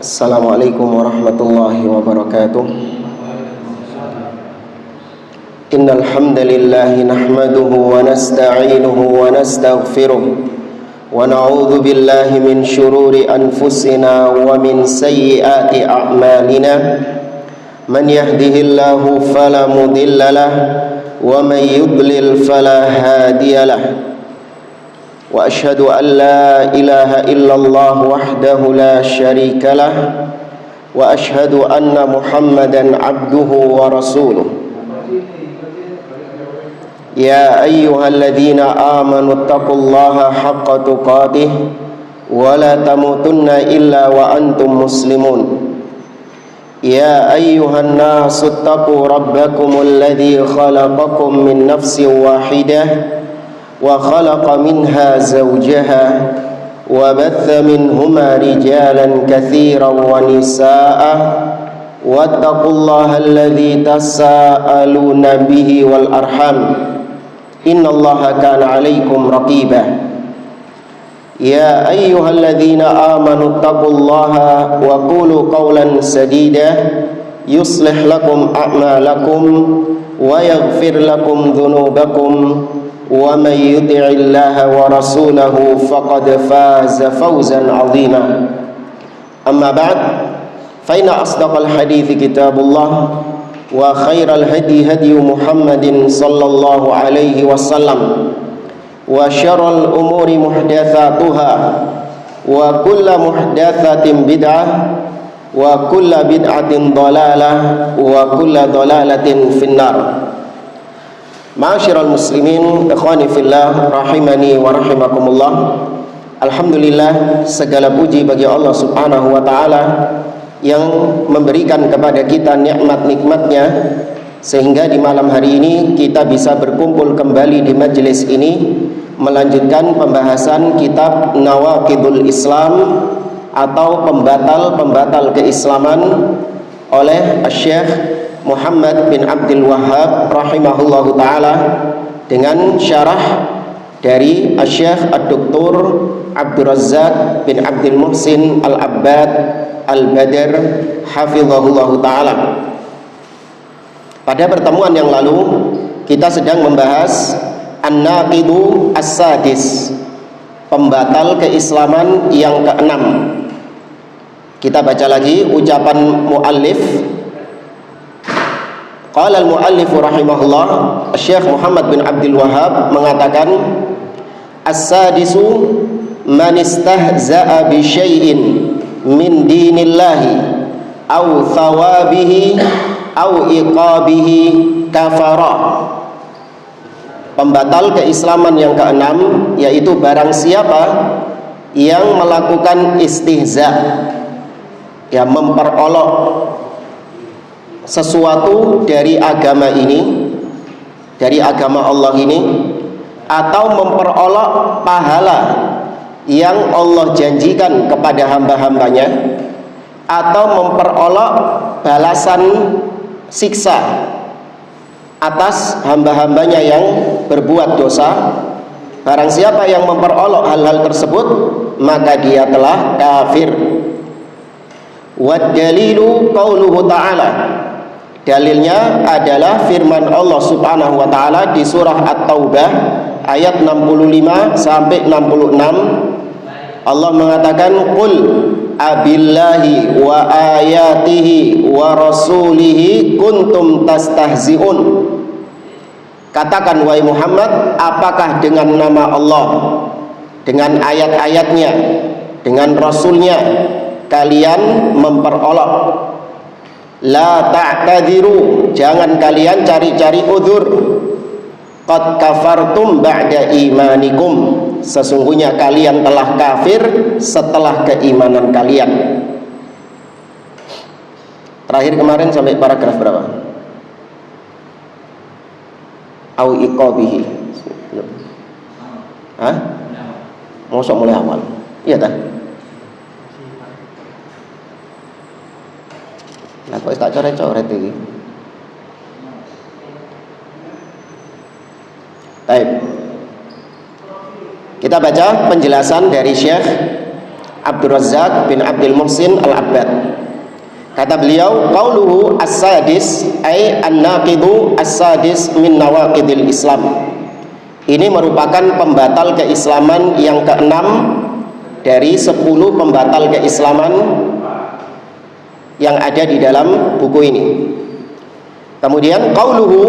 Assalamualaikum warahmatullahi wabarakatuh. Innal hamdalillah nahmaduhu wa nasta'inuhu wa nastaghfiruh wa na'udzu billahi min shururi anfusina wa min sayyiati a'malina. Man yahdihillahu fala mudhillalah wa man yudlil fala hadiyalah. Wa asyhadu an la ilaha illallah wahdahu la syarika lah wa asyhadu anna Muhammadan abduhu wa rasuluh. Ya ayyuhalladzina amanu taqullaha haqqa tuqatih wa la tamutunna illa wa antum muslimun. Ya ayyuhan nasu taqu rabbakumul ladzi khalaqakum min nafsin wahidah wa khalaqa minha zawjaha wa batha minhuma rijalan katsiran wa nisaa'a wattaqullaha alladzi tasaaluna bihi wal arham innallaha kana 'alaikum raqiba. Ya ayyuhalladzina amanu taqullaha wa qulu qawlan sadida yuslih lakum a'malakum wa yaghfir lakum dhunubakum wa may yuti'illaha wa rasulahu faqad faza fawzan 'azima. Amma ba'd, fa inna asdaqal hadithi kitabullah wa khairal hadi hadi Muhammadin sallallahu alaihi wasallam wa syarrul umuri muhdatsatuha wa kullu muhdatsatin bid'ah wa kullu bid'atin dhalalah wa kullu dhalalatin finnar. Ma'asyiral muslimin, ikhwani fillah, rahimani wa rahimakumullah. Alhamdulillah, segala puji bagi Allah Subhanahu wa taala yang memberikan kepada kita nikmat-nikmatnya sehingga di malam hari ini kita bisa berkumpul kembali di majelis ini melanjutkan pembahasan kitab Nawaqidul Islam atau pembatal-pembatal keislaman oleh Syekh Muhammad bin Abdul Wahhab rahimahullahu ta'ala dengan syarah dari Syekh Ad-Doktor Abdul Razzaq bin Abdul Muhsin Al-Abbad Al-Badr hafizahullahu ta'ala. Pada pertemuan yang lalu kita sedang membahas An-Naqidu As-Sadis, pembatal keislaman yang keenam. Kita baca lagi ucapan muallif. Qala al-muallif rahimahullah, Syekh Muhammad bin Abdul Wahhab mengatakan, as-sadisu man istahza'a bi syai'in min dinillahi aw thawabihi aw iqabihi kafara. Pembatal keislaman yang keenam yaitu barang siapa yang melakukan istihza, ya, memperolok sesuatu dari agama ini, dari agama Allah ini, atau memperolok pahala yang Allah janjikan kepada hamba-hambanya, atau memperolok balasan siksa atas hamba-hambanya yang berbuat dosa. Barang siapa yang memperolok hal-hal tersebut, maka dia telah kafir. Wad dalilu qauluhu ta'ala, dalilnya adalah firman Allah Subhanahu wa taala di surah At-Taubah ayat 65 sampai 66. Allah mengatakan, qul abillahi wa ayatihi wa rasulihi kuntum tastahzi'un. Katakan wahai Muhammad, apakah dengan nama Allah, dengan ayat-ayatnya, dengan rasulnya kalian memperolok? La ta'tadiru, jangan kalian cari-cari udzur. Qad kafartum ba'da imanikum, sesungguhnya kalian telah kafir setelah keimanan kalian. Terakhir kemarin sampai paragraf berapa? Au iqabihi. Hah? Mosok mulai awal. Iya tak? Nah, kok tak coret-coret iki. Baik. Kita baca penjelasan dari Syekh Abdul Razzaq bin Abdul Muhsin Al-Abbad. Kata beliau, qauluhu as-sadis ay an-naqidu as-sadis min nawaqidil Islam. Ini merupakan pembatal keislaman yang keenam dari 10 pembatal keislaman yang ada di dalam buku ini. Kemudian qauluhu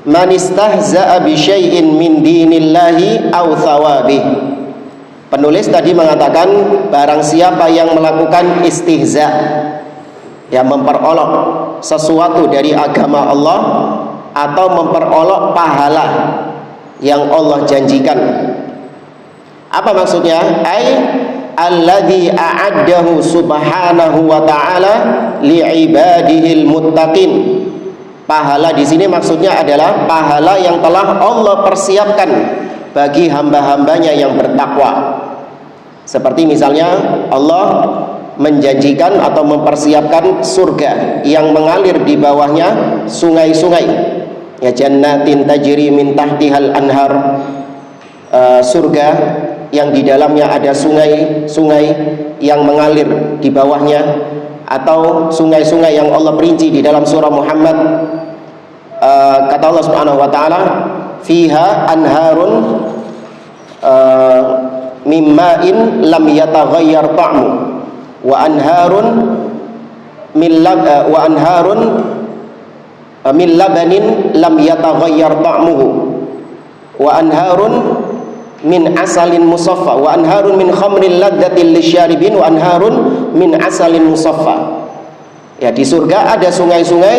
man istahza'a bi syai'in min dinillahi aw thawabih. Penulis tadi mengatakan barang siapa yang melakukan istihza, yang memperolok sesuatu dari agama Allah atau memperolok pahala yang Allah janjikan. Apa maksudnya? Ai alladzi a'addahu subhanahu wa ta'ala li'ibadihil muttaqin. Pahala di sini maksudnya adalah pahala yang telah Allah persiapkan bagi hamba-hambanya yang bertakwa. Seperti misalnya Allah menjanjikan atau mempersiapkan surga yang mengalir di bawahnya sungai-sungai, ya, jannatin tajri min tahtihal anhar, surga yang di dalamnya ada sungai-sungai yang mengalir di bawahnya, atau sungai-sungai yang Allah perinci di dalam surah Muhammad. Kata Allah Subhanahu wa taala, fiha anharun mimma'in lam yataghayyar ta'mu wa anharun min labanin lam yataghayyar ta'muhu wa anharun min asalin musaffa wa anharun min khamrin ladzatil lisyaribin wa anharun min asalin musaffa. Ya, di surga ada sungai-sungai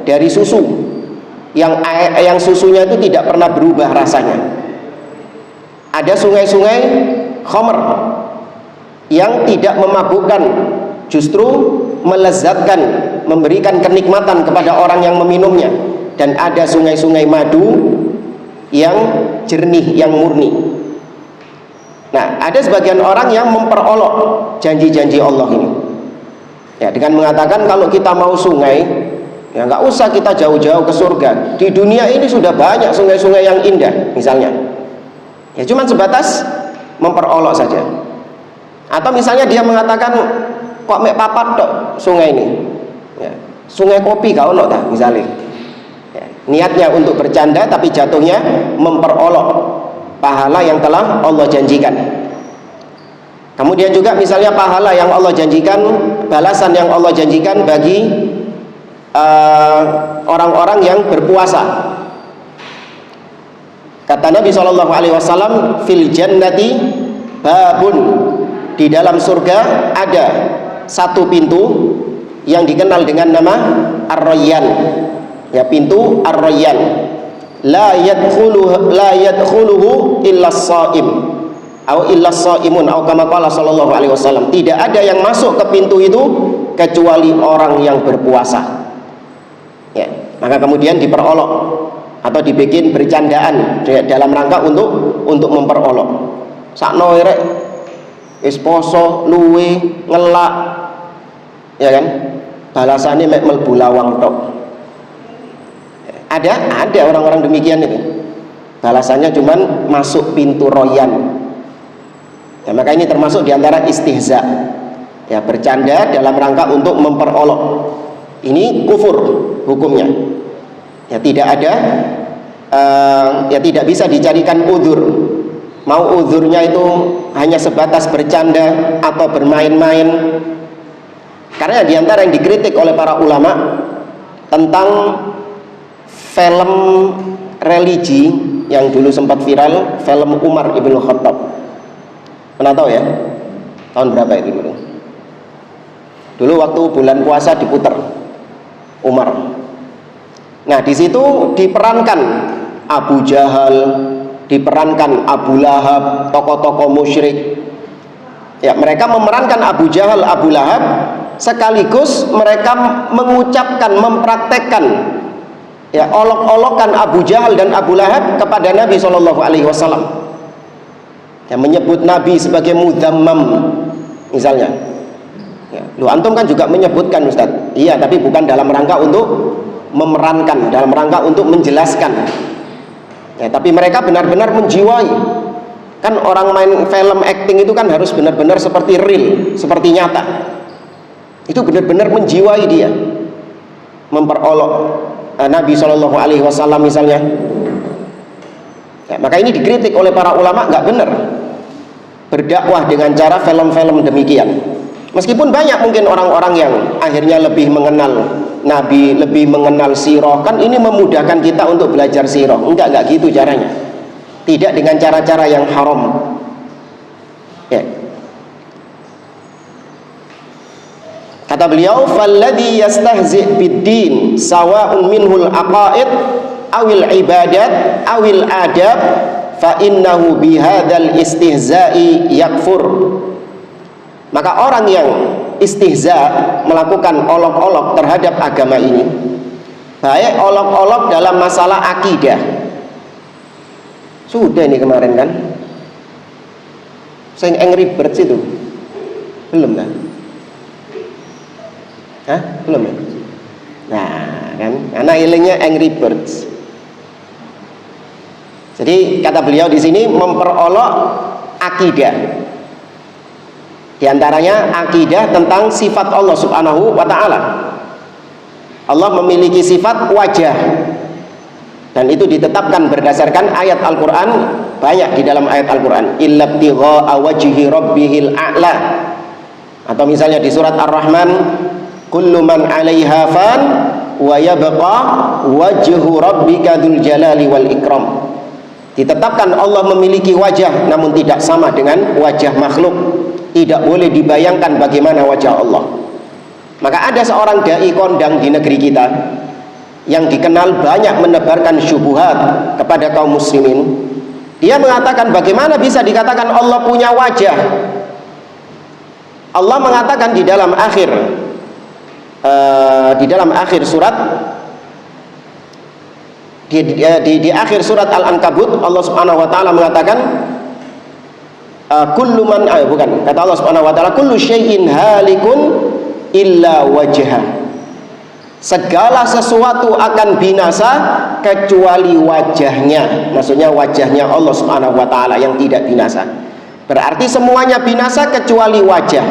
dari susu yang susunya itu tidak pernah berubah rasanya. Ada sungai-sungai khamr yang tidak memabukkan, justru melezatkan, memberikan kenikmatan kepada orang yang meminumnya. Dan ada sungai-sungai madu yang jernih, yang murni. Nah, ada sebagian orang yang memperolok janji-janji Allah ini, ya, dengan mengatakan kalau kita mau sungai, ya nggak usah kita jauh-jauh ke surga. Di dunia ini sudah banyak sungai-sungai yang indah, misalnya. Ya, cuman sebatas memperolok saja. Atau misalnya dia mengatakan kok mek papat tok sungai ini, ya, sungai kopi kau ono ta misalnya. Ya, niatnya untuk bercanda tapi jatuhnya memperolok pahala yang telah Allah janjikan. Kemudian juga misalnya pahala yang Allah janjikan, balasan yang Allah janjikan bagi orang-orang yang berpuasa. Kata Nabi SAW, fil jannati babun, di dalam surga ada satu pintu yang dikenal dengan nama Ar-Rayyan, ya, pintu Ar-Rayyan. La yadkhuluhu illa as-shaim atau illa as-shaimun atau kama qala sallallahu alaihi wasallam. Tidak ada yang masuk ke pintu itu kecuali orang yang berpuasa. Ya, maka kemudian diperolok atau dibikin bercandaan dalam rangka untuk memperolok. Sakno rek wis poso luwe ngelak, ya kan, balasannya mek mlebu lawang tok. Ada orang-orang demikian itu, balasannya cuman masuk pintu royan. Ya, maka ini termasuk diantara istihza, ya, bercanda dalam rangka untuk memperolok. Ini kufur hukumnya. Ya, tidak ada, ya tidak bisa dicarikan udzur. Mau udzurnya itu hanya sebatas bercanda atau bermain-main. Karena diantara yang dikritik oleh para ulama tentang film religi yang dulu sempat viral, film Umar ibn Khattab. Pernah tahu ya? Tahun berapa itu dulu? Dulu waktu bulan puasa diputar Umar. Nah, di situ diperankan Abu Jahal, diperankan Abu Lahab, tokoh-tokoh musyrik. Ya, mereka memerankan Abu Jahal, Abu Lahab, sekaligus mereka mengucapkan, mempraktekkan, ya, olok-olokan Abu Jahal dan Abu Lahab kepada Nabi SAW. Ya, menyebut Nabi sebagai mudzammam, misalnya. Ya, lu antum kan juga menyebutkan, Ustaz. Iya, tapi bukan dalam rangka untuk memerankan, dalam rangka untuk menjelaskan. Ya, tapi mereka benar-benar menjiwai Kan orang main film acting itu kan harus benar-benar seperti real, seperti nyata. Itu benar-benar menjiwai dia, memperolok Nabi Shallallahu Alaihi Wasallam misalnya. Ya, maka ini dikritik oleh para ulama, nggak benar berdakwah dengan cara film-film demikian. Meskipun banyak mungkin orang-orang yang akhirnya lebih mengenal Nabi, lebih mengenal sirah, kan ini memudahkan kita untuk belajar sirah. Enggak gitu caranya. Tidak dengan cara-cara yang haram. Ya. Kata beliau, "Falladhi yastahzi' bid-din sawa'un minhul aqaid awil ibadat awil adab fa innahu bihadzal istihza'i yakfur." Maka orang yang istihza, melakukan olok-olok terhadap agama ini, baik olok-olok dalam masalah akidah. Sudah ini kemarin kan, saya Angry Birds itu belum kan? Hah? Belum ya? Nah kan, anak ilingnya Angry Birds. Jadi kata beliau di sini memperolok akidah. Di antaranya akidah tentang sifat Allah Subhanahu wa taala. Allah memiliki sifat wajah. Dan itu ditetapkan berdasarkan ayat Al-Qur'an, banyak di dalam ayat Al-Qur'an. Illa ibtigha'a wajhi rabbihil a'la. Atau misalnya di surat Ar-Rahman, kullu man 'alaiha fan wa yabqa wajhu rabbika dzul jalali wal ikram. Ditetapkan Allah memiliki wajah, namun tidak sama dengan wajah makhluk. Tidak boleh dibayangkan bagaimana wajah Allah. Maka ada seorang dai kondang di negeri kita yang dikenal banyak menebarkan syubhat kepada kaum muslimin. Dia mengatakan, bagaimana bisa dikatakan Allah punya wajah? Allah mengatakan di dalam akhir surat di akhir surat Al-Ankabut, Allah Subhanahu wa taala mengatakan kullu man kata Allah Subhanahu wa taala, kullu syai'in halikun illa wajha. Segala sesuatu akan binasa kecuali wajahnya. Maksudnya wajahnya Allah Subhanahu wa taala yang tidak binasa. Berarti semuanya binasa kecuali wajah.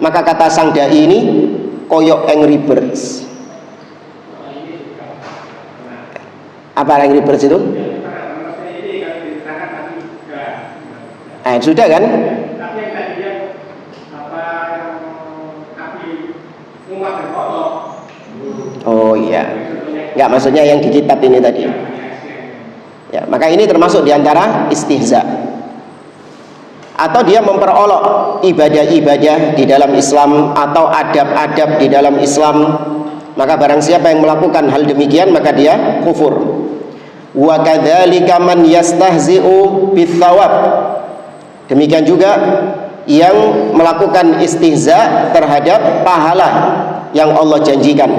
Maka kata sang dai ini koyok Angry Birds. Apa Angry Birds itu? Sudah kan? Tapi yang tadi dia umat berfoto. Oh iya. Enggak, maksudnya yang di kitab ini tadi. Ya, maka ini termasuk diantara istihza. Atau dia memperolok ibadah-ibadah di dalam Islam atau adab-adab di dalam Islam. Maka barang siapa yang melakukan hal demikian, maka dia kufur. Wa kadzalika man yastahzi'u bitsawab. Demikian juga yang melakukan istihza terhadap pahala yang Allah janjikan.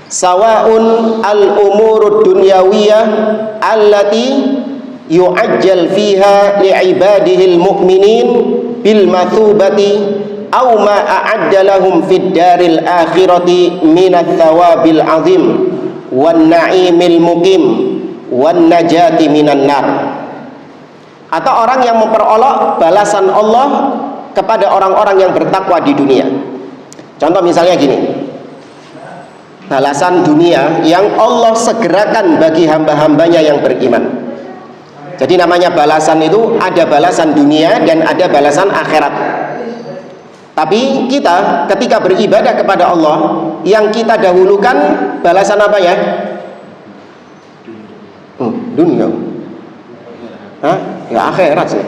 Sawa'un al-umurud dunyawiyah allati yu'ajjal fiha li'ibadihil mu'minin bil mathubati aw ma a'adda lahum fid daril akhirati minat thawabil azim wan na'imil muqim wan najati minan nar. Atau orang yang memperolok balasan Allah kepada orang-orang yang bertakwa di dunia. Contoh misalnya gini, balasan dunia yang Allah segerakan bagi hamba-hambanya yang beriman. Jadi namanya balasan itu ada balasan dunia dan ada balasan akhirat. Tapi kita ketika beribadah kepada Allah, yang kita dahulukan balasan apa ya? Dunia. Hah? Ya akhirat sih.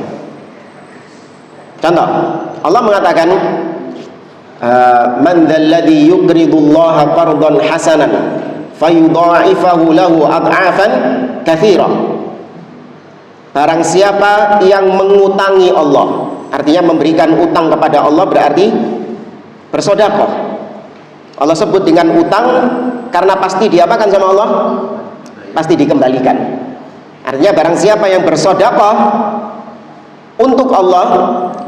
Contoh, Allah mengatakan, man dzalladzi yuqridullaha qardan hasanan fayudha'ifahu lahu ad'afan katsira. Barang siapa yang mengutangi Allah, artinya memberikan utang kepada Allah, berarti bersedekah. Allah sebut dengan utang karena pasti diapakan sama Allah? Pasti dikembalikan. Artinya barang siapa yang bersedekah untuk Allah,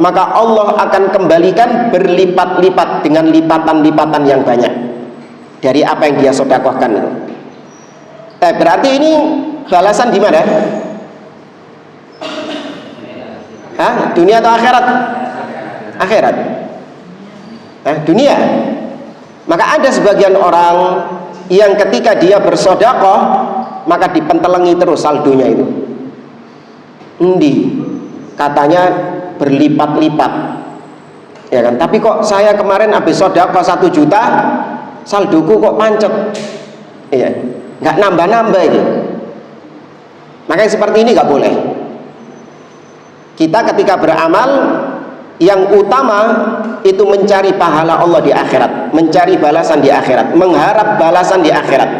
maka Allah akan kembalikan berlipat-lipat dengan lipatan-lipatan yang banyak dari apa yang dia sedekahkan itu. Berarti ini balasan di mana? Hah? Dunia atau akhirat? Akhirat. Dunia. Maka ada sebagian orang yang ketika dia bersedekah maka dipentelengi terus saldonya itu. Katanya berlipat-lipat. Ya kan? Tapi kok saya kemarin habis sedekah 1 juta, saldoku kok pancet. Iya. Nggak nambah-nambah ini. Makanya seperti ini nggak boleh. Kita ketika beramal, yang utama itu mencari pahala Allah di akhirat, mencari balasan di akhirat, mengharap balasan di akhirat.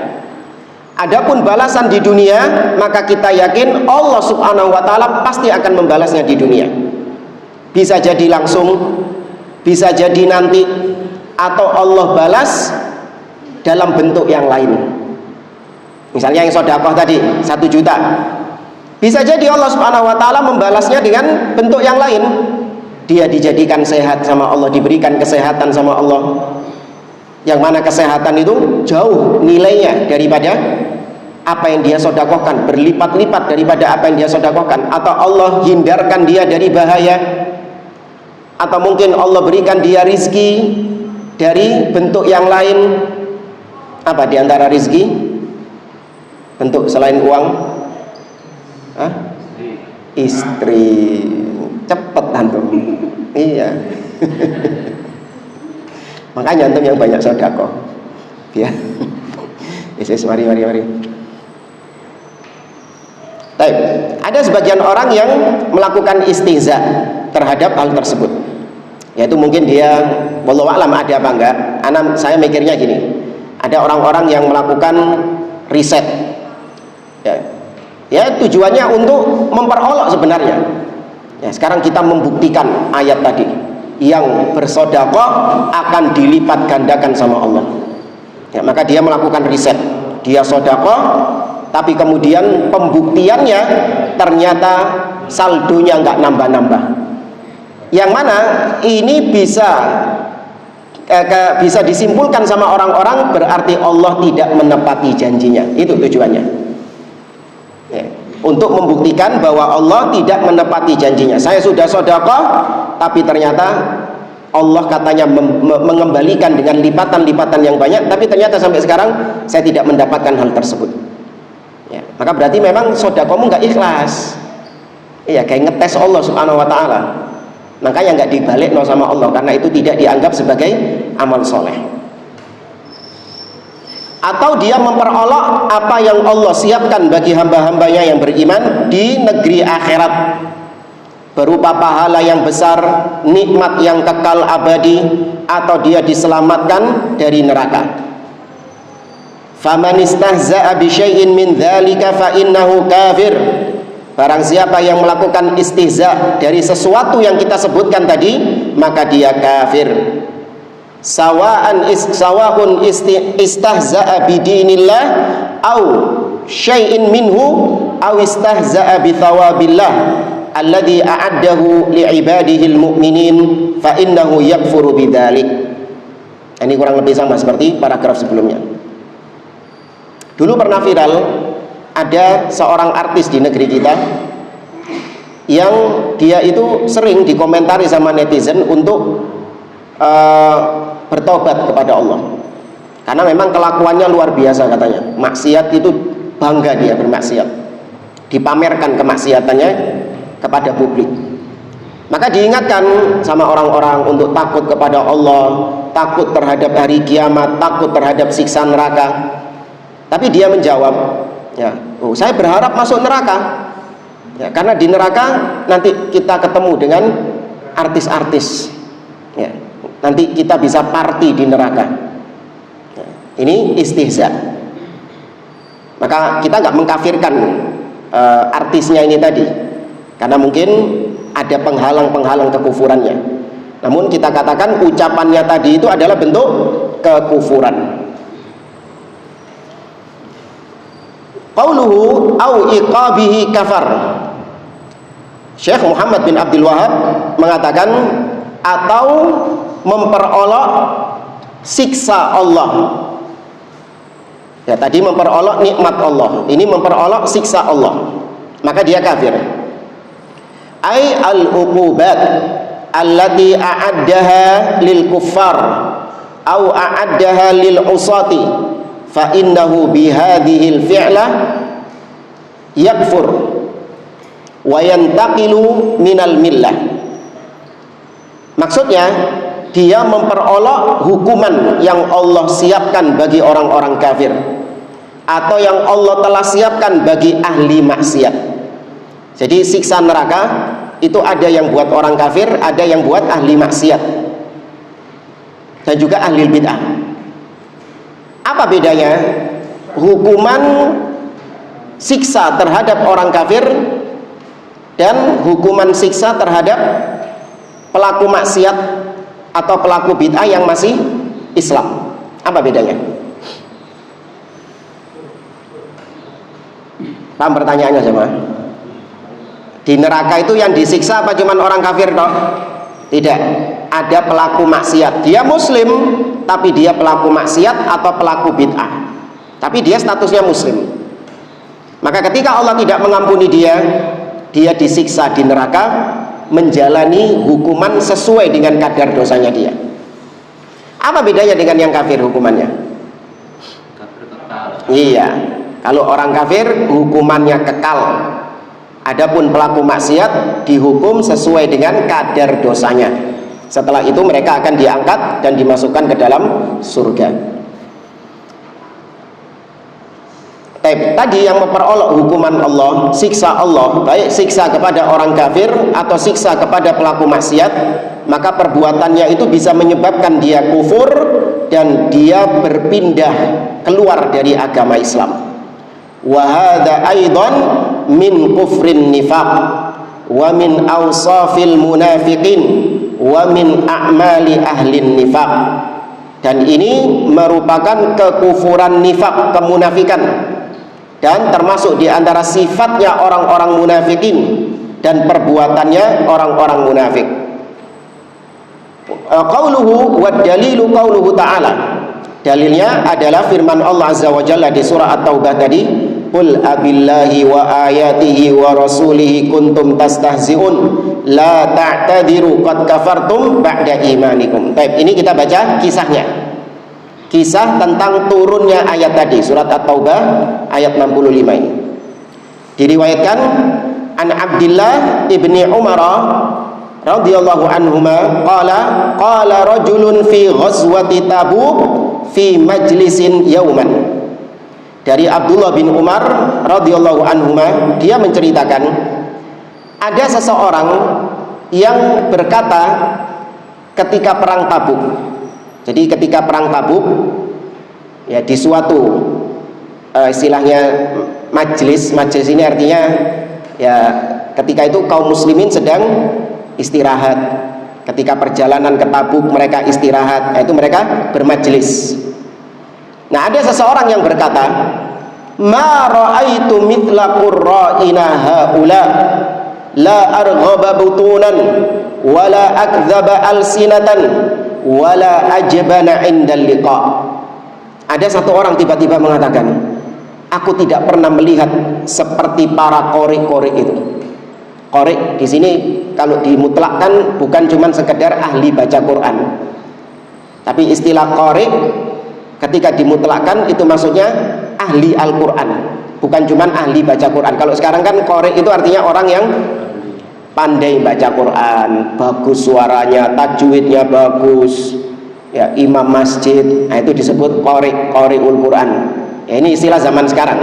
Adapun balasan di dunia, maka kita yakin Allah Subhanahu wa taala pasti akan membalasnya di dunia. Bisa jadi langsung, bisa jadi nanti, atau Allah balas dalam bentuk yang lain. Misalnya yang sedekah tadi 1 juta, bisa jadi Allah Subhanahu wa taala membalasnya dengan bentuk yang lain. Dia dijadikan sehat sama Allah, diberikan kesehatan sama Allah, yang mana kesehatan itu jauh nilainya daripada apa yang dia sedekahkan, berlipat-lipat daripada apa yang dia sedekahkan. Atau Allah hindarkan dia dari bahaya, atau mungkin Allah berikan dia rizki dari bentuk yang lain. Apa diantara rizki? Bentuk selain uang? Istri. Cepet antum. Iya. Makanya antum yang banyak sedekah. Ya. Yesus, mari. Baik. Ada sebagian orang yang melakukan istihza terhadap hal tersebut. Yaitu mungkin dia, wallahu a'lam ada apa enggak. Saya mikirnya gini. Ada orang-orang yang melakukan riset. Ya, tujuannya untuk memperolok sebenarnya. Ya, sekarang kita membuktikan ayat tadi, yang bersedekah akan dilipat gandakan sama Allah. Ya, maka dia melakukan riset, dia sedekah, tapi kemudian pembuktiannya ternyata saldonya nggak nambah-nambah. Yang mana ini bisa disimpulkan sama orang-orang berarti Allah tidak menepati janjinya. Itu tujuannya. Ya, untuk membuktikan bahwa Allah tidak menepati janjinya. Saya sudah sedekah, tapi ternyata Allah katanya mengembalikan dengan lipatan-lipatan yang banyak, tapi ternyata sampai sekarang saya tidak mendapatkan hal tersebut. Ya, maka berarti memang sedekahmu nggak ikhlas. Iya, kayak ngetes Allah Subhanahu wa taala. Makanya nggak dibalik sama Allah, karena itu tidak dianggap sebagai amal soleh. Atau dia memperolok apa yang Allah siapkan bagi hamba-hambanya yang beriman di negeri akhirat, berupa pahala yang besar, nikmat yang kekal abadi, atau dia diselamatkan dari neraka. Faman istahza'a bi syai'in min dzalika fa innahu kafir. Barang siapa yang melakukan istihza dari sesuatu yang kita sebutkan tadi, maka dia kafir. Sawa'un istahza'a bidinillah au syai'in minhu au istahza'a bi thawabillah alladhi a'addahu li'ibadihil mu'minin fa innahu yakfuru bidzalik. Ini kurang lebih sama seperti paragraf sebelumnya. Dulu pernah viral, ada seorang artis di negeri kita yang dia itu sering dikomentari sama netizen untuk bertobat kepada Allah, karena memang kelakuannya luar biasa katanya. Maksiat itu bangga dia bermaksiat, dipamerkan kemaksiatannya kepada publik. Maka diingatkan sama orang-orang untuk takut kepada Allah, takut terhadap hari kiamat, takut terhadap siksa neraka. Tapi dia menjawab, ya, saya berharap masuk neraka, ya, karena di neraka nanti kita ketemu dengan artis-artis, ya, nanti kita bisa party di neraka. Ya, ini istihza. Maka kita nggak mengkafirkan artisnya ini tadi, karena mungkin ada penghalang-penghalang kekufurannya. Namun kita katakan ucapannya tadi itu adalah bentuk kekufuran. Qauluhu au iqabihi kafar. Syekh Muhammad bin Abdul Wahab mengatakan atau memperolok siksa Allah. Ya, tadi memperolok nikmat Allah, ini memperolok siksa Allah, maka dia kafir. ay al-uqubat allati a'addaha lil kuffar au a'addaha lil usati fa innahu bihadhihi al-fi'la yakfur wa yantaqilu minal millah. Maksudnya dia memperolok hukuman yang Allah siapkan bagi orang-orang kafir atau yang Allah telah siapkan bagi ahli maksiat. Jadi siksa neraka itu ada yang buat orang kafir, ada yang buat ahli maksiat dan juga ahli bid'ah. Apa bedanya hukuman siksa terhadap orang kafir dan hukuman siksa terhadap pelaku maksiat atau pelaku bid'ah yang masih Islam? Apa bedanya? Paham pertanyaannya sama? Di neraka itu yang disiksa apa cuman orang kafir toh? Tidak, ada pelaku maksiat. Dia muslim tapi dia pelaku maksiat atau pelaku bid'ah, tapi dia statusnya muslim. Maka ketika Allah tidak mengampuni dia, dia disiksa di neraka, menjalani hukuman sesuai dengan kadar dosanya dia. Apa bedanya dengan yang kafir hukumannya? Iya, kalau orang kafir hukumannya kekal. Adapun pelaku maksiat dihukum sesuai dengan kadar dosanya. Setelah itu mereka akan diangkat dan dimasukkan ke dalam surga. Tadi yang memperolok hukuman Allah, siksa Allah, baik siksa kepada orang kafir atau siksa kepada pelaku maksiat, maka perbuatannya itu bisa menyebabkan dia kufur dan dia berpindah keluar dari agama Islam. Wa hadza aidan min kufrin nifaq wa min awsafil munafiqin wa min a'mali ahlin nifaq. Dan ini merupakan kekufuran nifaq, kemunafikan, dan termasuk di antara sifatnya orang-orang munafikin dan perbuatannya orang-orang munafik. Qauluhu wa dalilu qauluhu ta'ala. Dalilnya adalah firman Allah Azza wa Jalla di surah At-Taubah tadi, qul abillahi wa ayatihi wa rasulihi kuntum tastahzi'un la ta'tadiru qad kafartum ba'da imanikum. Baik, ini kita baca kisahnya. Kisah tentang turunnya ayat tadi, surat At-Taubah ayat 65 ini. Diriwayatkan an Abdillah ibni Umar radhiyallahu anhuma qala rajulun fi ghazwati Tabuk fi majlisin yauman. Dari Abdullah bin Umar radhiyallahu anhuma, dia menceritakan ada seseorang yang berkata ketika perang Tabuk. Jadi ketika perang Tabuk, ya di suatu istilahnya majlis ini artinya ya ketika itu kaum muslimin sedang istirahat. Ketika perjalanan ke Tabuk mereka istirahat, itu mereka bermajlis. Nah, ada seseorang yang berkata, ma ra'aitu mithla qurra'ina haula la arghaba butunan wala akdzaba alsinatan wala ajbana indal liqa. Ada satu orang tiba-tiba mengatakan, aku tidak pernah melihat seperti para qori-qori itu. Qori di sini kalau dimutlakkan bukan cuma sekedar ahli baca Quran, tapi istilah qori ketika dimutlakkan itu maksudnya ahli Al-Quran, bukan cuma ahli baca Quran. Kalau sekarang kan qori itu artinya orang yang pandai baca Quran, bagus suaranya, tajwidnya bagus, ya imam masjid, nah itu disebut qori'ul Quran. Ya, ini istilah zaman sekarang.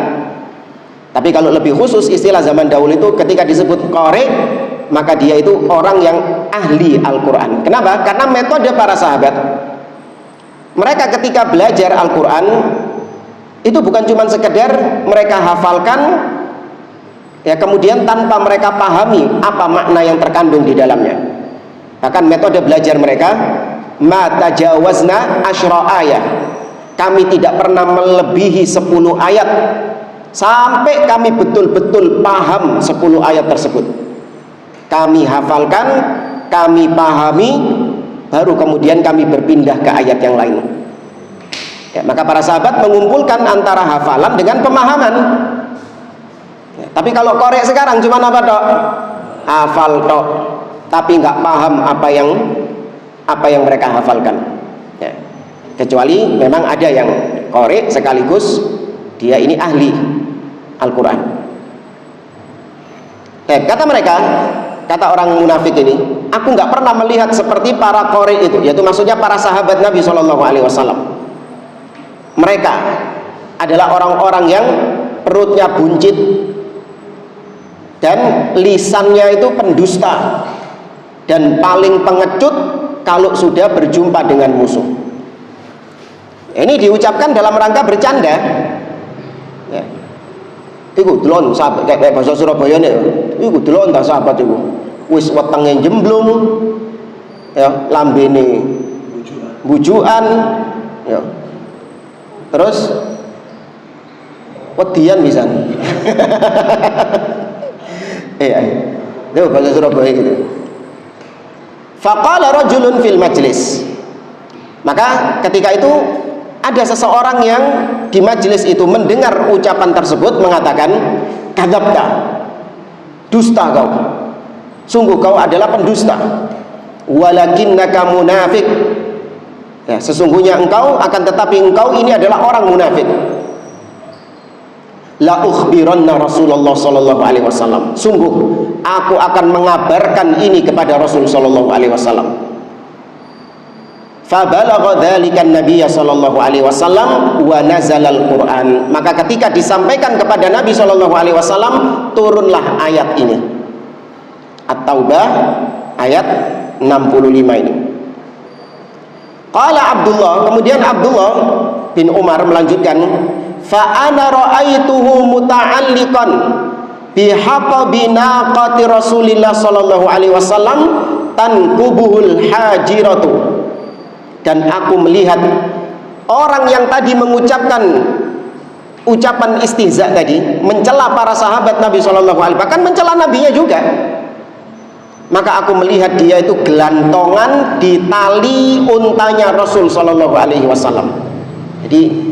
Tapi kalau lebih khusus istilah zaman dahulu itu ketika disebut qori, maka dia itu orang yang ahli Al-Quran. Kenapa? Karena metode para sahabat, mereka ketika belajar Al-Quran itu bukan cuma sekedar mereka hafalkan, ya kemudian tanpa mereka pahami apa makna yang terkandung di dalamnya. Bahkan metode belajar mereka, ma tajawazna asyra ayat, kami tidak pernah melebihi 10 ayat sampai kami betul-betul paham 10 ayat tersebut. Kami hafalkan, kami pahami, baru kemudian kami berpindah ke ayat yang lain. Ya, maka para sahabat mengumpulkan antara hafalan dengan pemahaman. Ya, tapi kalau korek sekarang cuma apa dok? hafal tok, tapi nggak paham apa yang mereka hafalkan. Ya. Kecuali memang ada yang qori sekaligus dia ini ahli Al-Quran. Kata mereka, kata orang munafik ini, aku nggak pernah melihat seperti para qori itu, yaitu maksudnya para sahabat Nabi SAW. Mereka adalah orang-orang yang perutnya buncit dan lisannya itu pendusta dan paling pengecut kalau sudah berjumpa dengan musuh. Ini diucapkan dalam rangka bercanda. Ya. Iku delon sahabat kayak bahasa Surabaya nih. Iku delon tak sahabat iku. Wis wetenge jemblung, ya lambene bujukan, ya. Terus wedian bisa. Iya. Itu bahasa Surabaya gitu. Faqala rajulun fil majlis. Maka ketika itu ada seseorang yang di majelis itu mendengar ucapan tersebut mengatakan, kadzabta, dusta kau, sungguh kau adalah pendusta, walakinnaka munafik, ya, sesungguhnya engkau, akan tetapi engkau ini adalah orang munafik. La ukhbiranna Rasulullah sallallahu alaihi wasallam, sungguh aku akan mengabarkan ini kepada Rasul sallallahu alaihi wasallam. Fabalagha dzalika an-nabiy sallallahu alaihi wasallam wa nazala al-Qur'an. Maka ketika disampaikan kepada Nabi sallallahu alaihi wasallam, turunlah ayat ini. At-Taubah ayat 65 ini. Qala Abdullah, kemudian Abdullah bin Umar melanjutkan, fa ana ra'aituhu muta'alliqan bihaqabi naqati Rasulillah sallallahu alaihi wasallam tankubuhul hajiratu. Dan aku melihat orang yang tadi mengucapkan ucapan istihza tadi, mencela para sahabat Nabi sallallahu alaihi wasallam, bahkan mencela nabinya juga. Maka aku melihat dia itu gelantongan di tali untanya Rasul sallallahu alaihi wasallam. Jadi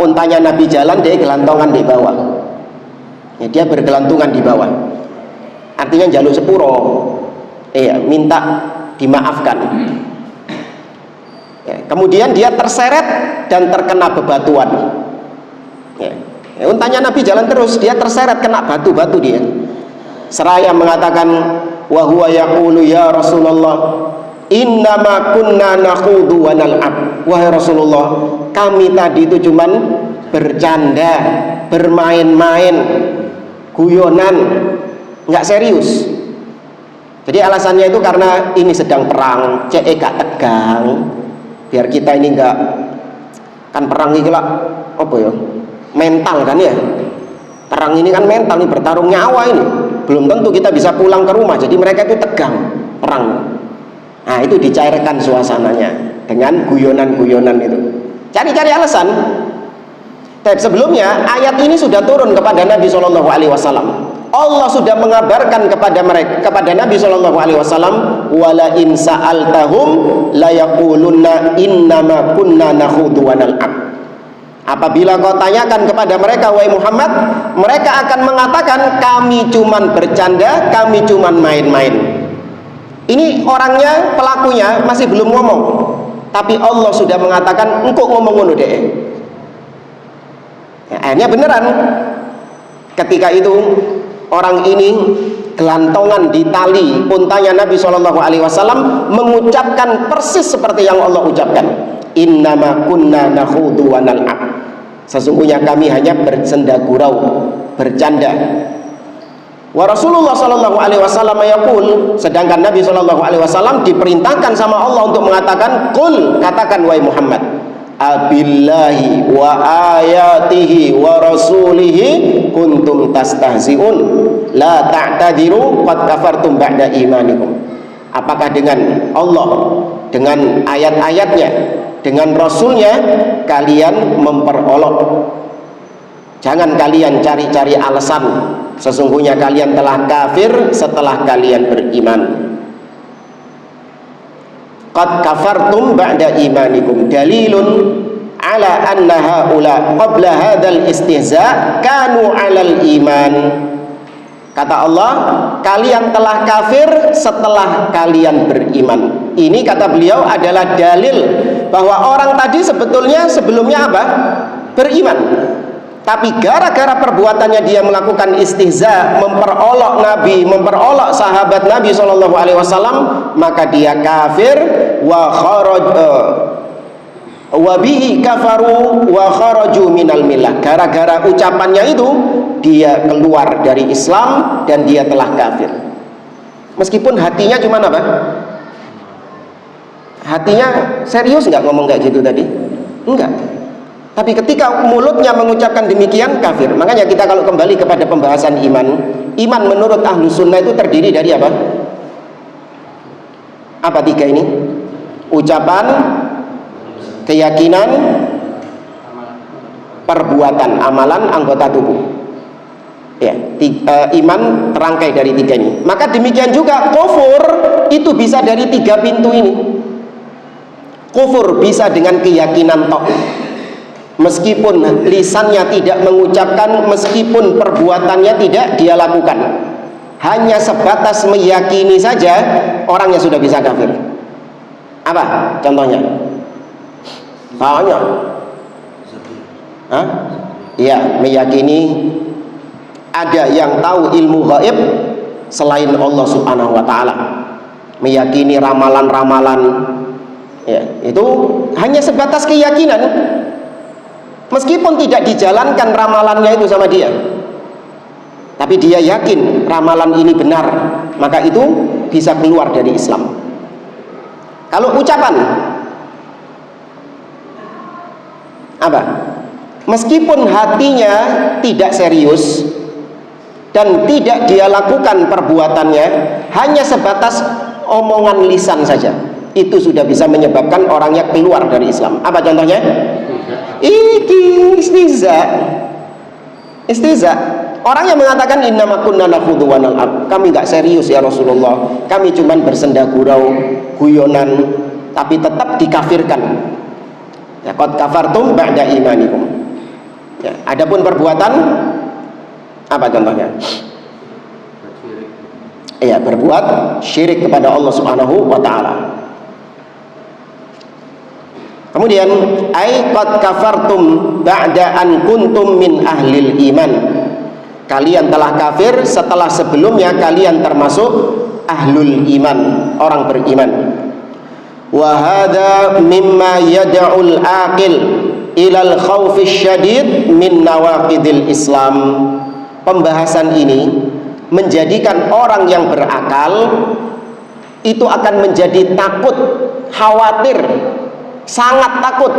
untanya Nabi jalan, dia gelantongan di bawah. Ya, dia bergelantungan di bawah. Artinya jaluk sepuro. Minta dimaafkan. Ya, kemudian dia terseret dan terkena bebatuan. Ya, untanya Nabi jalan terus, dia terseret kena batu-batu dia. Seraya mengatakan, wa huwa yaqulu ya Rasulullah, innama kunna nakhudu wa nal'ab. Wahai Rasulullah, kami tadi itu cuman bercanda, bermain-main, guyonan, nggak serius. Jadi alasannya itu karena ini sedang perang, gak tegang. Biar kita ini enggak, kan perang ini lah apa ya, mental kan ya, perang ini kan mental, ini bertarung nyawa ini, belum tentu kita bisa pulang ke rumah, jadi mereka itu tegang perang. Nah itu dicairkan suasananya dengan guyonan-guyonan itu, cari-cari alasan. Tapi sebelumnya ayat ini sudah turun kepada Nabi SAW. Allah sudah mengabarkan kepada mereka, kepada Nabi SAW, wala in sa'altahum la yaqulunna innama kunna nakhudu wa nal'ab. Apabila kau tanyakan kepada mereka, wahai Muhammad, mereka akan mengatakan kami cuman bercanda, kami cuman main-main. Ini orangnya, pelakunya masih belum ngomong, tapi Allah sudah mengatakan engkau ngomong ngono deh. Ya, akhirnya beneran. Ketika itu orang ini gelantongan di tali untanya Nabi SAW mengucapkan persis seperti yang Allah ucapkan, innama kunna nakhudu wa nal'ab, sesungguhnya kami hanya bersenda gurau, bercanda. Wa Rasulullah SAW yaqul, sedangkan Nabi SAW diperintahkan sama Allah untuk mengatakan, qul, katakan wahai Muhammad, abillahi wa ayatihi wa rasulihi kuntum tastahzi'un la ta'tadiru qad kafartum ba'da imanikum. Apakah dengan Allah, dengan ayat-ayatnya, dengan Rasulnya kalian memperolok? Jangan kalian cari-cari alasan, sesungguhnya kalian telah kafir setelah kalian beriman. Qad kafartum ba'da imanikum dalilun ala anna haula qabla hadzal istihza kanu 'alal iman. Kata Allah, kalian telah kafir setelah kalian beriman. Ini kata beliau adalah dalil bahwa orang tadi sebetulnya sebelumnya apa? Beriman. Tapi gara-gara perbuatannya dia melakukan istihza, memperolok Nabi, memperolok sahabat Nabi SAW, maka dia kafir. Wa bihi kafaru wa kharaju minal millah. Gara-gara ucapannya itu dia keluar dari Islam dan dia telah kafir. Meskipun hatinya cuma apa? Hatinya serius nggak ngomong kayak gitu tadi? Enggak. Tapi ketika mulutnya mengucapkan demikian, kafir. Makanya kita kalau kembali kepada pembahasan iman, iman menurut ahlu sunnah itu terdiri dari apa? Apa tiga ini? Ucapan, keyakinan, perbuatan, amalan, anggota tubuh. Ya, iman terangkai dari tiga ini. Maka demikian juga kufur itu bisa dari tiga pintu ini. Kufur bisa dengan keyakinan tok, meskipun lisannya tidak mengucapkan, meskipun perbuatannya tidak dia lakukan, hanya sebatas meyakini saja, orangnya sudah bisa kafir. Apa contohnya? Banyak. Iya, meyakini ada yang tahu ilmu gaib selain Allah Subhanahu wa taala. Meyakini ramalan-ramalan, ya, itu hanya sebatas keyakinan. Meskipun tidak dijalankan ramalannya itu sama dia, tapi dia yakin ramalan ini benar, maka itu bisa keluar dari Islam. Kalau ucapan apa? Meskipun hatinya tidak serius dan tidak dia lakukan perbuatannya, hanya sebatas omongan lisan saja, itu sudah bisa menyebabkan orangnya keluar dari Islam. Apa contohnya? Istihza. Orang yang mengatakan innama kunna nakhudhu wa nal'ab, kami nggak serius ya Rasulullah, kami cuman bersenda gurau, guyonan, tapi tetap dikafirkan. Ya, qad kafartum ba'da imanikum. Ya, adapun perbuatan apa contohnya? Iya, berbuat syirik kepada Allah Subhanahu wa taala. Kemudian ai qad kafartum ba'da an kuntum min ahlil iman. Kalian telah kafir setelah sebelumnya kalian termasuk ahlul iman, orang beriman. Wa hadza mimma yad'ul aqil ilal khawfi syadid min nawaqidil Islam. Pembahasan ini menjadikan orang yang berakal itu akan menjadi takut, khawatir, sangat takut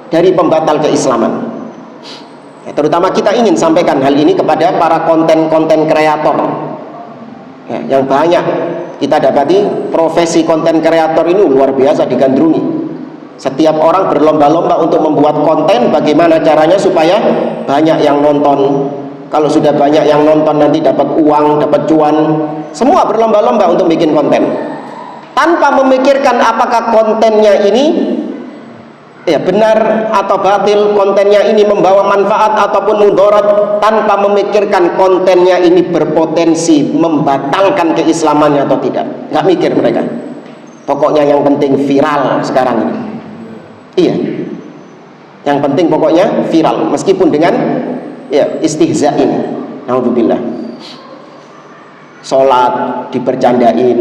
dari pembatal keislaman. Ya, terutama kita ingin sampaikan hal ini kepada para konten kreator, ya, yang banyak kita dapati profesi konten kreator ini luar biasa digandrungi. Setiap orang berlomba-lomba untuk membuat konten, bagaimana caranya supaya banyak yang nonton. Kalau sudah banyak yang nonton nanti dapat uang, dapat cuan. Semua berlomba-lomba untuk bikin konten, tanpa memikirkan apakah kontennya ini ya benar atau batil, kontennya ini membawa manfaat ataupun mudarat, tanpa memikirkan kontennya ini berpotensi membatalkan keislamannya atau tidak. Nggak mikir mereka. Pokoknya yang penting viral sekarang ini. Iya, yang penting pokoknya viral, meskipun dengan ya istihza ini. Naudzubillah. Sholat dibercandain,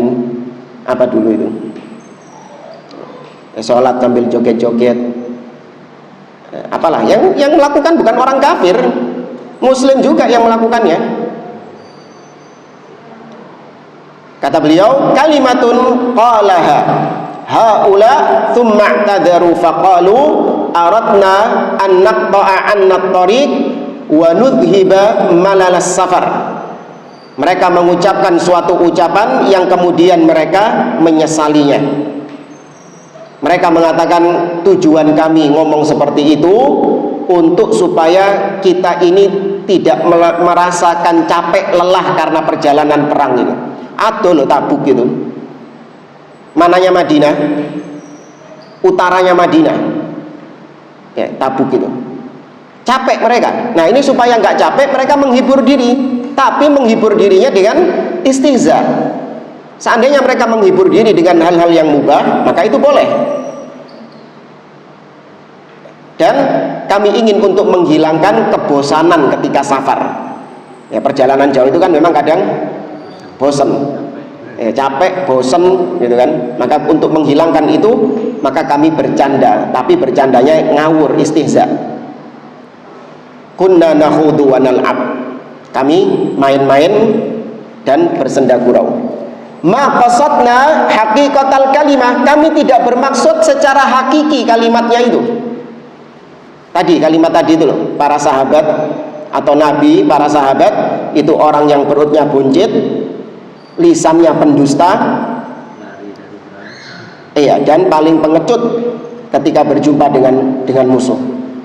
apa dulu itu? Sholat sambil joget-joget, apalah yang melakukan bukan orang kafir, muslim juga yang melakukannya. Kata beliau, kalimatun qalaha haula thumma i'tadaru faqalu aradna an naqta'a anna at-tariq wa nudhiba malalas safar. Mereka mengucapkan suatu ucapan yang kemudian mereka menyesalinya. Mereka mengatakan tujuan kami ngomong seperti itu untuk supaya kita ini tidak merasakan capek lelah karena perjalanan perang ini. Atau loh Tabuk gitu. Mananya Madinah? Utaranya Madinah. Ya, Tabuk gitu. Capek mereka. Nah ini supaya nggak capek mereka menghibur diri. tapi menghibur dirinya dengan istihza. Seandainya mereka menghibur diri dengan hal-hal yang mubah, maka itu boleh. Dan kami ingin untuk menghilangkan kebosanan ketika safar. Ya, perjalanan jauh itu kan memang kadang bosan, capek, bosan, gitu kan. Maka untuk menghilangkan itu, maka kami bercanda, tapi bercandanya ngawur, istihza. Kunna nakhudu wa nal'ab. Kami main-main dan bersenda gurau. Ma qasadna haqiqatal kalimah. Kami tidak bermaksud secara hakiki kalimatnya itu. Tadi kalimat tadi itu loh, para sahabat atau nabi, para sahabat itu orang yang perutnya buncit, lisannya pendusta, dan paling pengecut ketika berjumpa dengan musuh.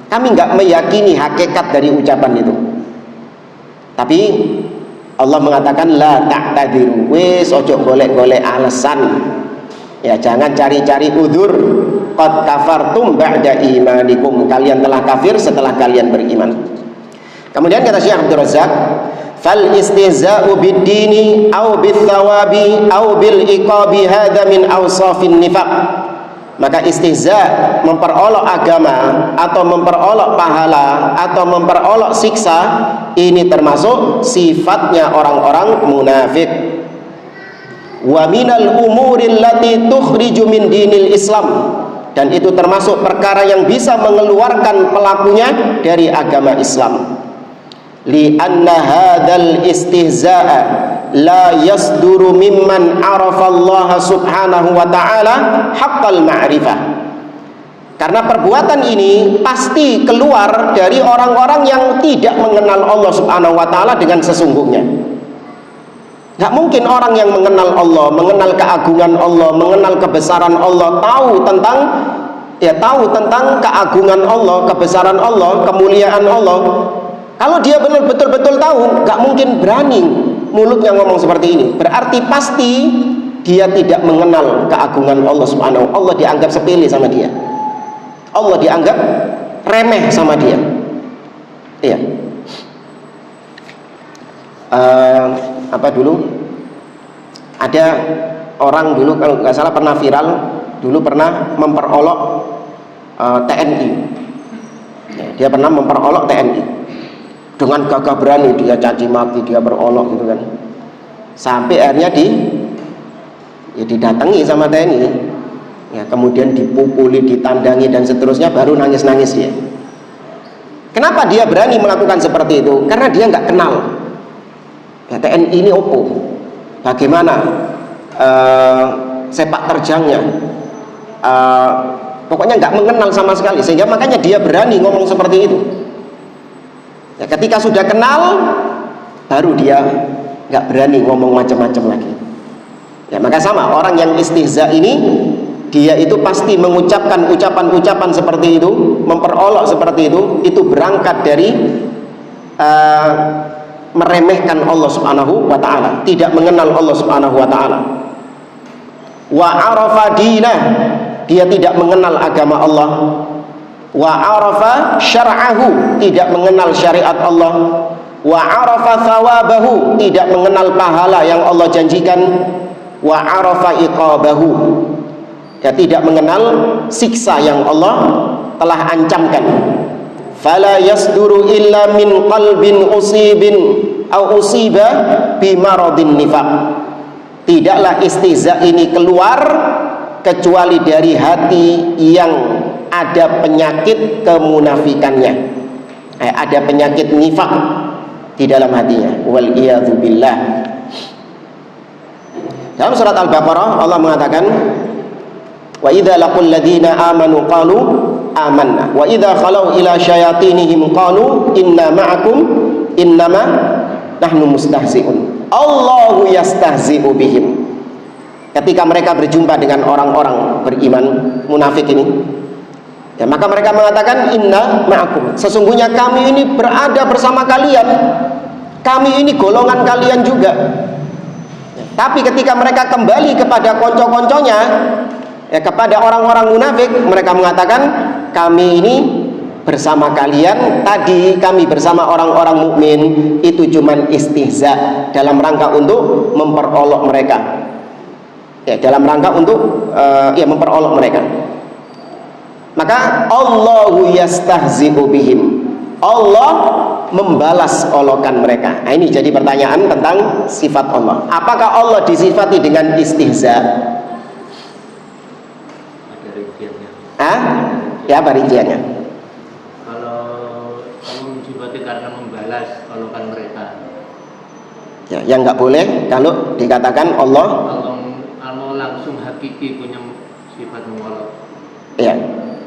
Kami nggak meyakini hakikat dari ucapan itu. Tapi Allah mengatakan la ta'tadiru, wis ojo golek-golek alasan. Ya, jangan cari-cari udzur. Qad kafartum ba'da imanikum, kalian telah kafir setelah kalian beriman. Kemudian kata Syekh Abdul Razak, fal istihza'u bid-dini aw bit-thawabi aw bil iqabi hadza min awsafin nifaq. Maka istihza, memperolok agama atau memperolok pahala atau memperolok siksa, ini termasuk sifatnya orang-orang munafik. Wa minal umuril lati tukhriju min dinil Islam, dan itu termasuk perkara yang bisa mengeluarkan pelakunya dari agama Islam. Li anna hadzal istihza'a la yasduru mimman arafa Allah subhanahu wa ta'ala haqqal ma'rifah. Karena perbuatan ini pasti keluar dari orang-orang yang tidak mengenal Allah subhanahu wa ta'ala dengan sesungguhnya. Gak mungkin orang yang mengenal Allah, mengenal keagungan Allah, mengenal kebesaran Allah, tahu tentang keagungan Allah, kebesaran Allah, kemuliaan Allah. Kalau dia betul-betul tahu, gak mungkin berani mulutnya ngomong seperti ini. Berarti pasti dia tidak mengenal keagungan Allah subhanahu. Allah dianggap sepele sama dia, Allah dianggap remeh sama dia. Iya. Dulu ada orang dulu, kalau nggak salah pernah viral, dulu pernah memperolok TNI. Dia pernah memperolok TNI dengan gagah berani, dia caci maki, dia berolok gitu kan, sampai akhirnya didatangi sama TNI, ya, kemudian dipukuli, ditandangi dan seterusnya, baru nangis-nangis dia. Kenapa dia berani melakukan seperti itu? Karena dia nggak kenal. Ya, TNI ini opo, bagaimana sepak terjangnya, pokoknya nggak mengenal sama sekali, sehingga makanya dia berani ngomong seperti itu. Ya, ketika sudah kenal, baru dia nggak berani ngomong macam-macam lagi. Ya, maka sama orang yang istihza ini, dia itu pasti mengucapkan ucapan-ucapan seperti itu, memperolok seperti itu berangkat dari meremehkan Allah subhanahu wa ta'ala, tidak mengenal Allah subhanahu wa ta'ala. Wa arafa dinah, dia tidak mengenal agama Allah. Wa arafa syar'ahu, tidak mengenal syariat Allah. Wa arafa thawabahu, tidak mengenal pahala yang Allah janjikan. Wa arafa iqabahu, ya, tidak mengenal siksa yang Allah telah ancamkan. Fala yasduru illa min qalbin usibin au usiba bimaradin nifaq. Tidaklah istihza ini keluar kecuali dari hati yang ada penyakit kemunafikannya, ada penyakit nifaq di dalam hatinya. Wal iyadzu billah. Dalam surat Al-Baqarah Allah mengatakan, wa idza laqul ladzina amanu qalu amanna wa idza khalau ila syayatinihim qalu inna ma'akum innama nahnu mustahzi'un Allahu yastahzi'u bihim. Ketika mereka berjumpa dengan orang-orang beriman munafik ini, ya, maka mereka mengatakan inna ma'akum, sesungguhnya kami ini berada bersama kalian, kami ini golongan kalian juga. Ya, tapi ketika mereka kembali kepada konco-konconya, ya, kepada orang-orang munafik, mereka mengatakan kami ini bersama kalian tadi, kami bersama orang-orang mukmin itu cuman istihza, dalam rangka untuk memperolok mereka, ya, dalam rangka untuk ya memperolok mereka. Maka Allahu yastahzi'u bihim, Allah membalas olokan mereka. Nah, ini jadi pertanyaan tentang sifat Allah. Apakah Allah disifati dengan istihza? Ada rinciannya. Ya, apa rinciannya? Kalau kamu disifati karena membalas olokan mereka. Ya, yang nggak boleh kalau dikatakan Allah. Kalau langsung hakiki punya sifat mengolok. Ya,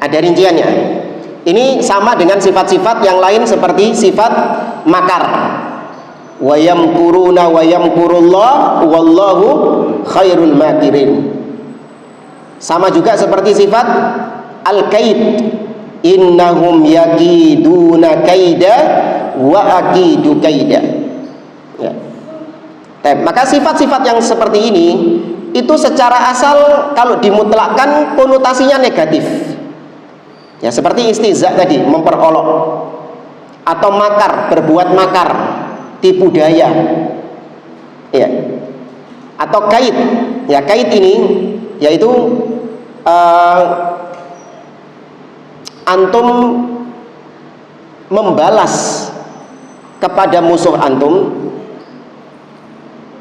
ada rinciannya. Ini sama dengan sifat-sifat yang lain seperti sifat makar. Wa yamkuruna wa yamkurullah wallahu khairul makirin. Sama juga seperti sifat al-kaid. Innahum yakiduna kaida wa akidu kaida. Ya. Maka sifat-sifat yang seperti ini itu secara asal kalau dimutlakkan konotasinya negatif. Ya, seperti istihza tadi, memperolok, atau makar, berbuat makar, tipu daya, ya, atau kait. Ya, kait ini yaitu antum membalas kepada musuh antum,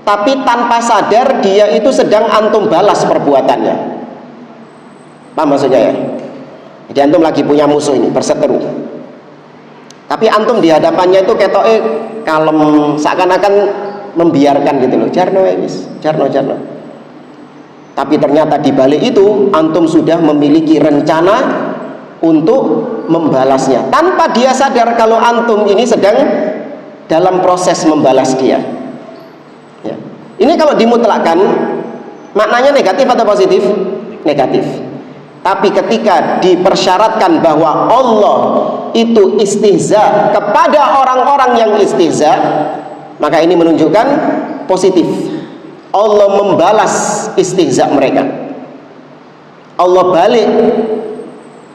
tapi tanpa sadar dia itu sedang antum balas perbuatannya. Paham maksudnya ya? Jadi antum lagi punya musuh ini, berseteru, tapi antum di hadapannya itu ketoke kalem, seakan-akan membiarkan gitu loh, jarno wis, jarno. Tapi ternyata di balik itu antum sudah memiliki rencana untuk membalasnya, tanpa dia sadar kalau antum ini sedang dalam proses membalas dia. Ya. Ini kalau dimutlakkan maknanya negatif atau positif? Negatif. Tapi ketika dipersyaratkan bahwa Allah itu istihza kepada orang-orang yang istihza, maka ini menunjukkan positif. Allah membalas istihza mereka. Allah balik.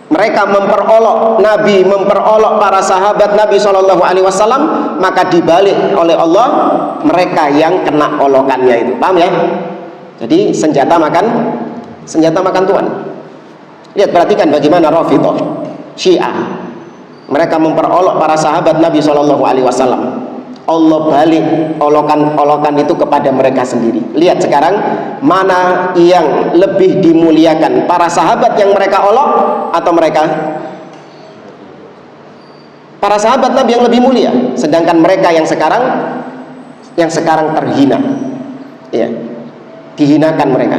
Mereka memperolok Nabi, memperolok para sahabat Nabi SAW, maka dibalik oleh Allah mereka yang kena olokannya itu. Paham ya? Jadi senjata makan Tuhan. Lihat, perhatikan bagaimana Rafidhah, Syiah, mereka memperolok para sahabat Nabi SAW. Allah balik olokan itu kepada mereka sendiri. Lihat sekarang mana yang lebih dimuliakan, para sahabat yang mereka olok atau mereka? Para sahabat Nabi yang lebih mulia, sedangkan mereka yang sekarang terhina, ya, dihinakan mereka.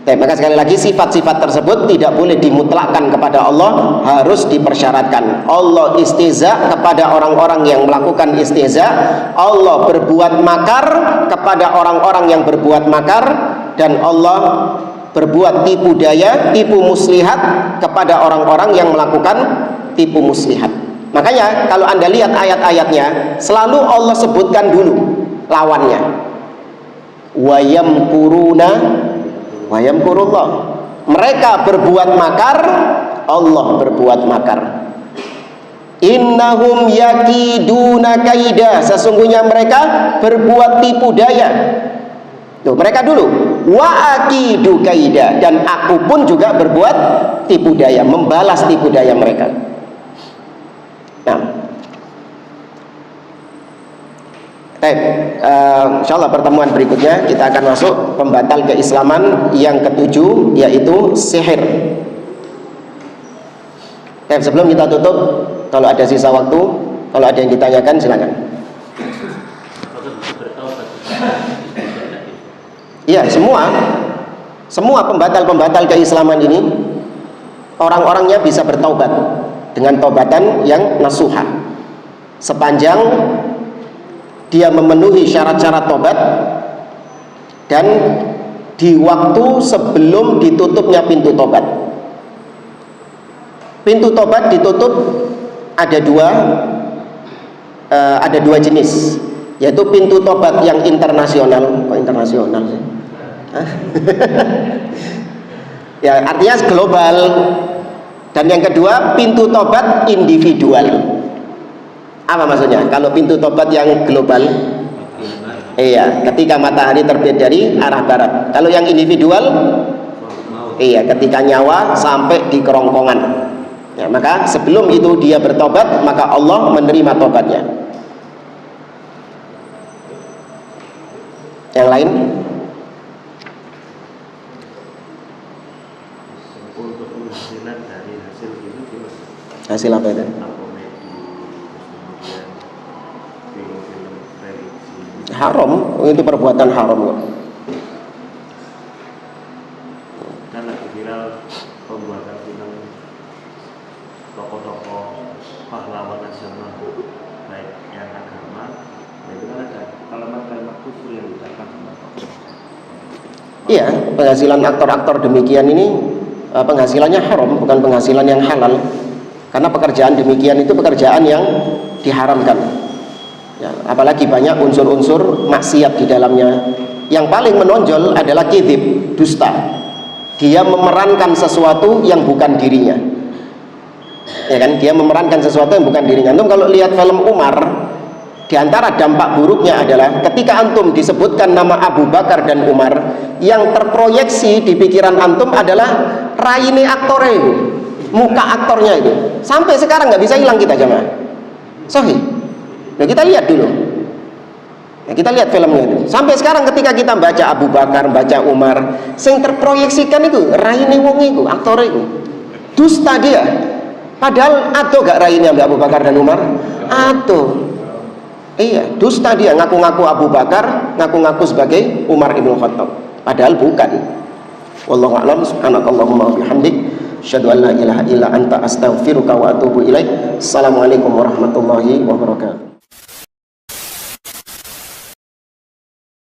Maka sekali lagi sifat-sifat tersebut tidak boleh dimutlakkan kepada Allah, harus dipersyaratkan. Allah istihza kepada orang-orang yang melakukan istihza, Allah berbuat makar kepada orang-orang yang berbuat makar, dan Allah berbuat tipu daya, tipu muslihat kepada orang-orang yang melakukan tipu muslihat. Makanya kalau Anda lihat ayat-ayatnya, selalu Allah sebutkan dulu lawannya. Wa yamkuruna wa yamkurullah. Mereka berbuat makar, Allah berbuat makar. Innahum yakiduna kaida, sesungguhnya mereka berbuat tipu daya. Tuh, mereka dulu. Wa akidu kaida, dan aku pun juga berbuat tipu daya, membalas tipu daya mereka. Nah, insyaallah pertemuan berikutnya kita akan masuk pembatal keislaman yang ketujuh, yaitu sihir. Sebelum kita tutup, kalau ada sisa waktu, kalau ada yang ditanyakan silakan. Iya, semua pembatal keislaman ini orang-orangnya bisa bertaubat dengan taubatan yang nasuha, sepanjang dia memenuhi syarat-syarat tobat dan di waktu sebelum ditutupnya pintu tobat. Pintu tobat ditutup ada dua jenis, yaitu pintu tobat yang internasional. Kok internasional sih? Ya, artinya global. Dan yang kedua, pintu tobat individual. Apa maksudnya? Kalau pintu tobat yang global, iya, ketika matahari terbit dari arah barat. Kalau yang individual, iya, ketika nyawa sampai di kerongkongan. Ya, maka sebelum itu dia bertobat, maka Allah menerima tobatnya. Yang lain? Untuk penghasilan dari hasil itu gimana? Hasil apa itu? Komedi, kemudian film-film religi. Haram, itu perbuatan haram kok. Kan lagi viral pembuatan film tokoh-tokoh pahlawan nasional baik yang agama, itu kan ada kalimat-kalimat kufur yang diucapkan sama tokoh. Iya, penghasilan aktor-aktor demikian ini penghasilannya haram, bukan penghasilan yang halal. Karena pekerjaan demikian itu pekerjaan yang diharamkan. Ya, apalagi banyak unsur-unsur maksiat di dalamnya. Yang paling menonjol adalah kizib, dusta. Dia memerankan sesuatu yang bukan dirinya. Ya kan, dia memerankan sesuatu yang bukan dirinya. Antum kalau lihat film Umar, di antara dampak buruknya adalah ketika antum disebutkan nama Abu Bakar dan Umar, yang terproyeksi di pikiran antum adalah raine aktornya itu, muka aktornya itu. Sampai sekarang nggak bisa hilang kita jemaah. Sahih. Nah, kita lihat dulu. Ya, kita lihat filmnya itu. Sampai sekarang ketika kita baca Abu Bakar, baca Umar, yang terproyeksikan itu raine wong itu, aktornya itu. Dusta dia. Padahal atau gak raine Abu Bakar dan Umar? Atau. Iya, dusta dia, ngaku-ngaku Abu Bakar, ngaku-ngaku sebagai Umar ibn Khattab. Padahal bukan. Wallahu a'lam. Subhanakallahumma wa bihamdik, asyhadu an la ilaha illa anta astaghfiruka wa atubu ilaik. Assalamualaikum warahmatullahi wabarakatuh.